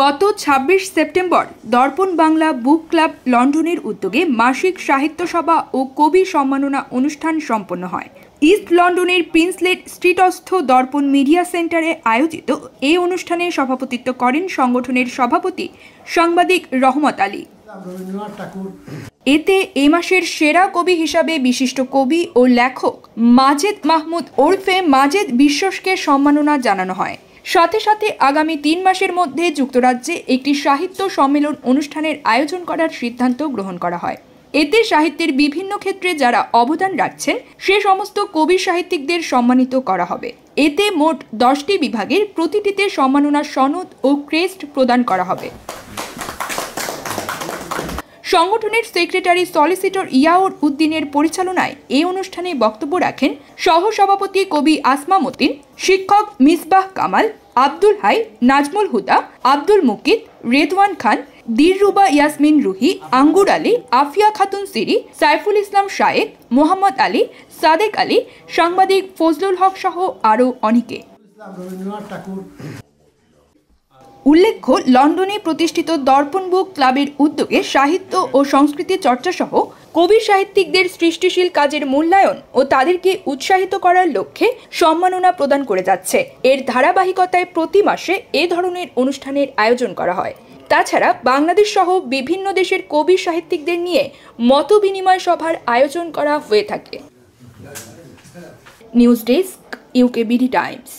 গত ২৬ সেপ্টেম্বর দর্পণ বাংলা বুক ক্লাব লন্ডনের উদ্যোগে মাসিক সাহিত্য সভা ও কবি সম্মাননা অনুষ্ঠান সম্পন্ন হয়। ইস্ট লন্ডনের প্রিন্সলেট স্ট্রিটস্থ দর্পণ মিডিয়া সেন্টারে আয়োজিত এই অনুষ্ঠানে সভাপতিত্ব করেন সংগঠনের সভাপতি সাংবাদিক রহমত আলী। এতে এ মাসের সেরা কবি হিসাবে বিশিষ্ট কবি ও লেখক মাজেদ মাহমুদ ওরফে মাজেদ বিশ্বাসকে সম্মাননা জানানো হয়। সাথে সাথে আগামী ৩ মাসের মধ্যে যুক্তরাজ্যে একটি সাহিত্য সম্মেলন অনুষ্ঠানের আয়োজন করার সিদ্ধান্ত গ্রহণ করা হয়। এতে সাহিত্যের বিভিন্ন ক্ষেত্রে যারা অবদান রাখছেন সে সমস্ত কবি সাহিত্যিকদের সম্মানিত করা হবে। এতে মোট 10টি বিভাগের প্রতিটিতে সম্মাননা সনদ ও ক্রেস্ট প্রদান করা হবে। সংগঠনের সেক্রেটারি সলিসিটর ইয়াউর উদ্দিনের পরিচালনায় এই অনুষ্ঠানে বক্তব্য রাখেন সহসভাপতি কবি আসমা মতিন, শিক্ষক মিসবাহ কামাল, আব্দুল হাই, নাজমুল হুদা, আব্দুল মুকিত, রেদওয়ান খান, দিলরুবা ইয়াসমিন রুহি, আঙ্গুর আলী, আফিয়া খাতুন সিরি, সাইফুল ইসলাম শায়েক, মোহাম্মদ আলী, সাদেক আলী, সাংবাদিক ফজলুল হক সহ আরও অনেকে। উল্লেখ্য, লন্ডনে প্রতিষ্ঠিত দর্পণ বুক ক্লাবের উদ্যোগে সাহিত্য ও সংস্কৃতি চর্চা সহ কবি সাহিত্যিকদের সৃষ্টিশীল কাজের মূল্যায়ন ও তাদেরকে উৎসাহিত করার লক্ষ্যে সম্মাননা প্রদান করে যাচ্ছে। এর ধারাবাহিকতায় প্রতি মাসে এ ধরনের অনুষ্ঠানের আয়োজন করা হয়। তাছাড়া বাংলাদেশ সহ বিভিন্ন দেশের কবি সাহিত্যিকদের নিয়ে মত বিনিময় সভার আয়োজন করা হয়ে থাকে। News desk, UKBD Times.